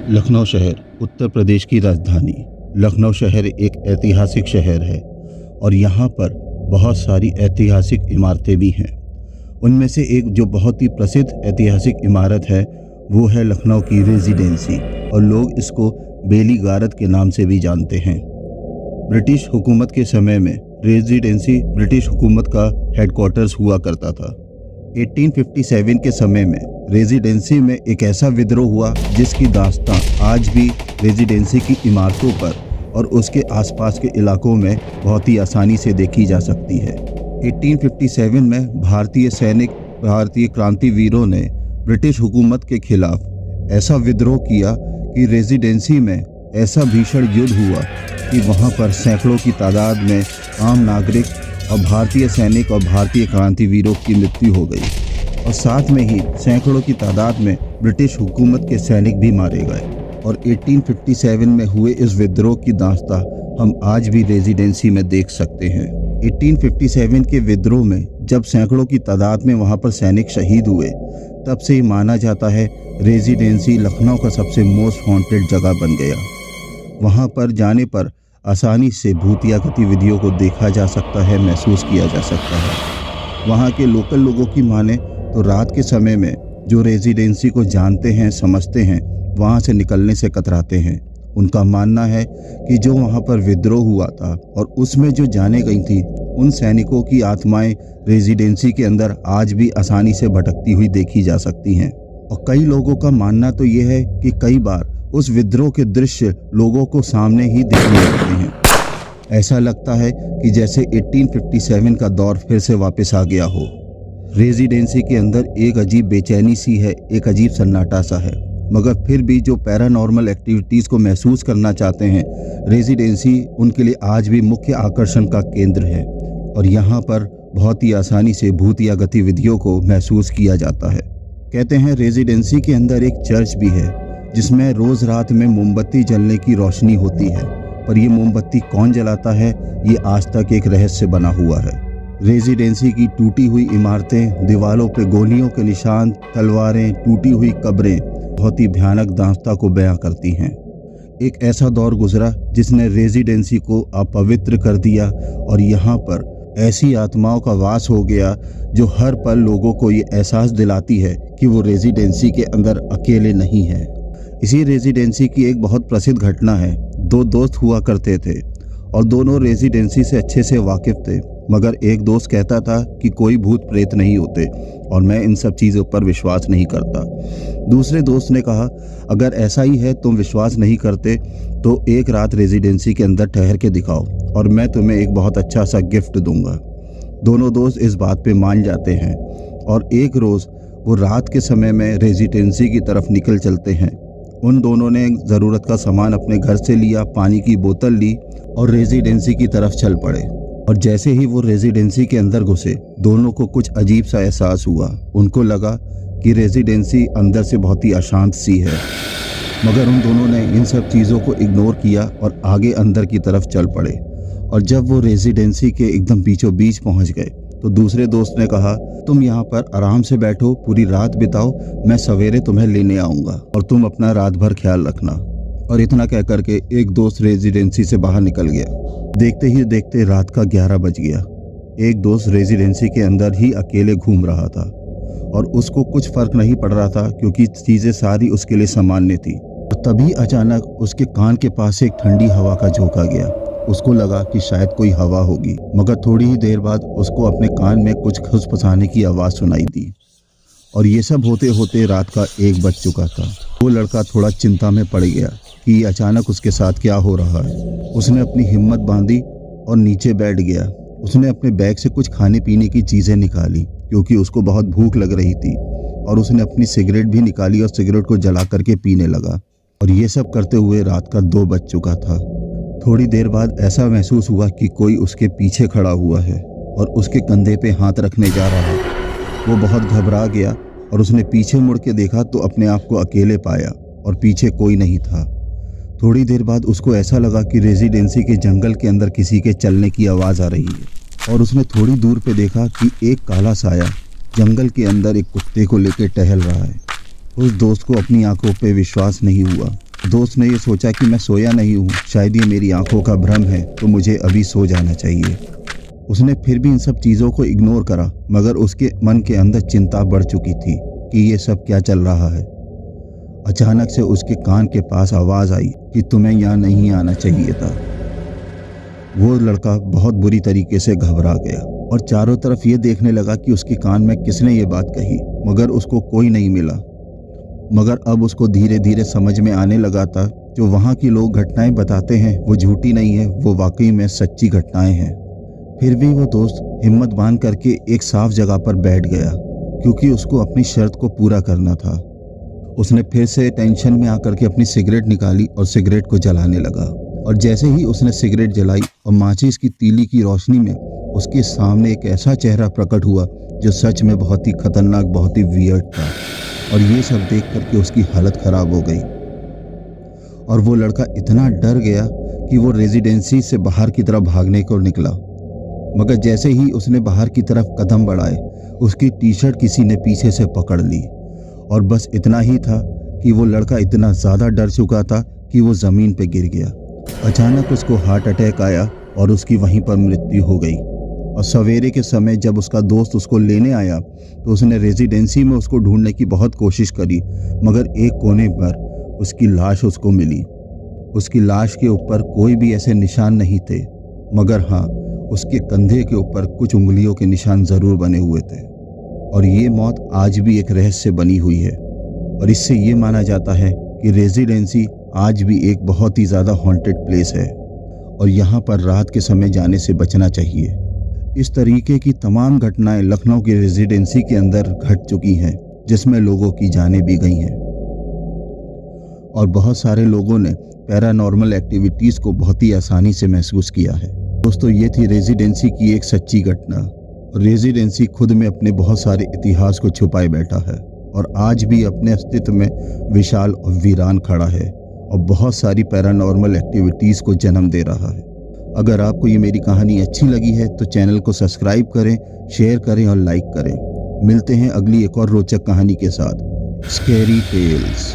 लखनऊ शहर उत्तर प्रदेश की राजधानी। लखनऊ शहर एक ऐतिहासिक शहर है और यहाँ पर बहुत सारी ऐतिहासिक इमारतें भी हैं। उनमें से एक जो बहुत ही प्रसिद्ध ऐतिहासिक इमारत है वो है लखनऊ की रेजिडेंसी, और लोग इसको बेली गारद के नाम से भी जानते हैं। ब्रिटिश हुकूमत के समय में रेजिडेंसी ब्रिटिश हुकूमत का हेडक्वार्टर्स हुआ करता था। 1857 के समय में रेजिडेंसी में एक ऐसा विद्रोह हुआ जिसकी दास्तां आज भी रेजिडेंसी की इमारतों पर और उसके आसपास के इलाकों में बहुत ही आसानी से देखी जा सकती है। 1857 में भारतीय सैनिक, भारतीय क्रांतिवीरों ने ब्रिटिश हुकूमत के खिलाफ ऐसा विद्रोह किया कि रेजिडेंसी में ऐसा भीषण युद्ध हुआ कि वहां पर सैकड़ों की तादाद में आम नागरिक और भारतीय सैनिक और भारतीय क्रांतिवीरों की मृत्यु हो गई, और साथ में ही सैकड़ों की तादाद में ब्रिटिश हुकूमत के सैनिक भी मारे गए। और 1857 में हुए इस विद्रोह की दास्तां हम आज भी रेजिडेंसी में देख सकते हैं। 1857 के विद्रोह में जब सैकड़ों की तादाद में वहां पर सैनिक शहीद हुए, तब से ही माना जाता है रेजिडेंसी लखनऊ का सबसे मोस्ट हॉन्टेड जगह बन गया। वहां पर जाने पर आसानी से भूतिया गतिविधियों को देखा जा सकता है, महसूस किया जा सकता है। वहां के लोकल लोगों की माने तो रात के समय में जो रेजिडेंसी को जानते हैं, समझते हैं, वहां से निकलने से कतराते हैं। उनका मानना है कि जो वहां पर विद्रोह हुआ था और उसमें जो जाने गई थी, उन सैनिकों की आत्माएं रेजिडेंसी के अंदर आज भी आसानी से भटकती हुई देखी जा सकती हैं। और कई लोगों का मानना तो ये है कि कई बार उस विद्रोह के दृश्य लोगों को सामने ही दिखने लगते हैं। ऐसा लगता है कि जैसे 1857 का दौर फिर से वापस आ गया हो। रेजिडेंसी के अंदर एक अजीब बेचैनी सी है, एक अजीब सन्नाटा सा है, मगर फिर भी जो पैरानॉर्मल एक्टिविटीज़ को महसूस करना चाहते हैं, रेजिडेंसी उनके लिए आज भी मुख्य आकर्षण का केंद्र है। और यहाँ पर बहुत ही आसानी से भूतिया गतिविधियों को महसूस किया जाता है। कहते हैं रेजिडेंसी के अंदर एक चर्च भी है जिसमें रोज़ रात में मोमबत्ती जलने की रोशनी होती है, पर ये मोमबत्ती कौन जलाता है ये आज तक एक रहस्य बना हुआ है। रेजिडेंसी की टूटी हुई इमारतें, दीवारों पे गोलियों के निशान, तलवारें, टूटी हुई कब्रें बहुत ही भयानक दास्तां को बयां करती हैं। एक ऐसा दौर गुजरा जिसने रेजिडेंसी को अपवित्र कर दिया, और यहाँ पर ऐसी आत्माओं का वास हो गया जो हर पल लोगों को ये एहसास दिलाती है कि वो रेजिडेंसी के अंदर अकेले नहीं है। इसी रेजिडेंसी की एक बहुत प्रसिद्ध घटना है। दो दोस्त हुआ करते थे और दोनों रेजिडेंसी से अच्छे से वाकिफ थे, मगर एक दोस्त कहता था कि कोई भूत प्रेत नहीं होते और मैं इन सब चीज़ों पर विश्वास नहीं करता। दूसरे दोस्त ने कहा, अगर ऐसा ही है, तुम विश्वास नहीं करते, तो एक रात रेजिडेंसी के अंदर ठहर के दिखाओ और मैं तुम्हें एक बहुत अच्छा सा गिफ्ट दूंगा। दोनों दोस्त इस बात पे मान जाते हैं और एक रोज़ वो रात के समय में रेजिडेंसी की तरफ निकल चलते हैं। उन दोनों ने ज़रूरत का सामान अपने घर से लिया, पानी की बोतल ली और रेजिडेंसी की तरफ चल पड़े। और जैसे ही वो रेजिडेंसी के अंदर घुसे, दोनों को कुछ अजीब सा एहसास हुआ। उनको लगा कि रेजिडेंसी अंदर से बहुत ही अशांत सी है, मगर उन दोनों ने इन सब चीज़ों को इग्नोर किया और आगे अंदर की तरफ चल पड़े। और जब वो रेजिडेंसी के एकदम बीचों बीच पहुंच गए तो दूसरे दोस्त ने कहा, तुम यहाँ पर आराम से बैठो, पूरी रात बिताओ, मैं सवेरे तुम्हें लेने आऊँगा और तुम अपना रात भर ख्याल रखना। और इतना कह करके एक दोस्त रेजिडेंसी से बाहर निकल गया। देखते ही देखते रात का 11 बज गया। एक दोस्त रेजिडेंसी के अंदर ही अकेले घूम रहा था और उसको कुछ फर्क नहीं पड़ रहा था क्योंकि चीज़ें सारी उसके लिए सामान्य थी। और तभी अचानक उसके कान के पास एक ठंडी हवा का झोंका गया। उसको लगा कि शायद कोई हवा होगी, मगर थोड़ी ही देर बाद उसको अपने कान में कुछ खुसफुसाने की आवाज़ सुनाई दी। और ये सब होते होते रात का 1 बज चुका था। वो लड़का थोड़ा चिंता में पड़ गया कि अचानक उसके साथ क्या हो रहा है। उसने अपनी हिम्मत बांधी और नीचे बैठ गया। उसने अपने बैग से कुछ खाने पीने की चीज़ें निकाली क्योंकि उसको बहुत भूख लग रही थी, और उसने अपनी सिगरेट भी निकाली और सिगरेट को जला करके पीने लगा। और ये सब करते हुए रात का 2 बज चुका था। थोड़ी देर बाद ऐसा महसूस हुआ कि कोई उसके पीछे खड़ा हुआ है और उसके कंधे पे हाथ रखने जा रहा है। वो बहुत घबरा गया और उसने पीछे मुड़ के देखा तो अपने आप को अकेले पाया और पीछे कोई नहीं था। थोड़ी देर बाद उसको ऐसा लगा कि रेजिडेंसी के जंगल के अंदर किसी के चलने की आवाज़ आ रही है, और उसने थोड़ी दूर पे देखा कि एक काला साया जंगल के अंदर एक कुत्ते को लेकर टहल रहा है। उस दोस्त को अपनी आंखों पे विश्वास नहीं हुआ दोस्त ने ये सोचा कि मैं सोया नहीं हूँ, शायद ये मेरी आंखों का भ्रम है, तो मुझे अभी सो जाना चाहिए। उसने फिर भी इन सब चीज़ों को इग्नोर करा, मगर उसके मन के अंदर चिंता बढ़ चुकी थी कि ये सब क्या चल रहा है। अचानक से उसके कान के पास आवाज़ आई कि तुम्हें यहाँ नहीं आना चाहिए था। वो लड़का बहुत बुरी तरीके से घबरा गया और चारों तरफ ये देखने लगा कि उसके कान में किसने ये बात कही, मगर उसको कोई नहीं मिला। मगर अब उसको धीरे धीरे समझ में आने लगा था, जो वहाँ की लोग घटनाएं बताते हैं वो झूठी नहीं है, वो वाकई में सच्ची घटनाएं हैं। फिर भी वो दोस्त हिम्मत बांध करके एक साफ जगह पर बैठ गया, क्योंकि उसको अपनी शर्त को पूरा करना था। उसने फिर से टेंशन में आकर के अपनी सिगरेट निकाली और सिगरेट को जलाने लगा। और जैसे ही उसने सिगरेट जलाई और माचिस की तीली की रोशनी में उसके सामने एक ऐसा चेहरा प्रकट हुआ जो सच में बहुत ही खतरनाक, बहुत ही वियर्ड था। और ये सब देख करके उसकी हालत ख़राब हो गई और वो लड़का इतना डर गया कि वो रेजिडेंसी से बाहर की तरफ भागने को निकला। मगर जैसे ही उसने बाहर की तरफ कदम बढ़ाए, उसकी टी शर्ट किसी ने पीछे से पकड़ ली। और बस इतना ही था कि वो लड़का इतना ज़्यादा डर चुका था कि वो ज़मीन पे गिर गया। अचानक उसको हार्ट अटैक आया और उसकी वहीं पर मृत्यु हो गई। और सवेरे के समय जब उसका दोस्त उसको लेने आया तो उसने रेजिडेंसी में उसको ढूंढने की बहुत कोशिश करी, मगर एक कोने पर उसकी लाश उसको मिली। उसकी लाश के ऊपर कोई भी ऐसे निशान नहीं थे, मगर हाँ, उसके कंधे के ऊपर कुछ उंगलियों के निशान ज़रूर बने हुए थे। और ये मौत आज भी एक रहस्य बनी हुई है। और इससे ये माना जाता है कि रेजिडेंसी आज भी एक बहुत ही ज़्यादा हॉन्टेड प्लेस है और यहाँ पर रात के समय जाने से बचना चाहिए। इस तरीके की तमाम घटनाएं लखनऊ की रेजिडेंसी के अंदर घट चुकी हैं, जिसमें लोगों की जानें भी गई हैं और बहुत सारे लोगों ने पैरानॉर्मल एक्टिविटीज़ को बहुत ही आसानी से महसूस किया है। दोस्तों, ये थी रेजिडेंसी की एक सच्ची घटना। रेजिडेंसी खुद में अपने बहुत सारे इतिहास को छुपाए बैठा है और आज भी अपने अस्तित्व में विशाल और वीरान खड़ा है और बहुत सारी पैरानॉर्मल एक्टिविटीज़ को जन्म दे रहा है। अगर आपको ये मेरी कहानी अच्छी लगी है तो चैनल को सब्सक्राइब करें, शेयर करें और लाइक करें। मिलते हैं अगली एक और रोचक कहानी के साथ। Scary tales.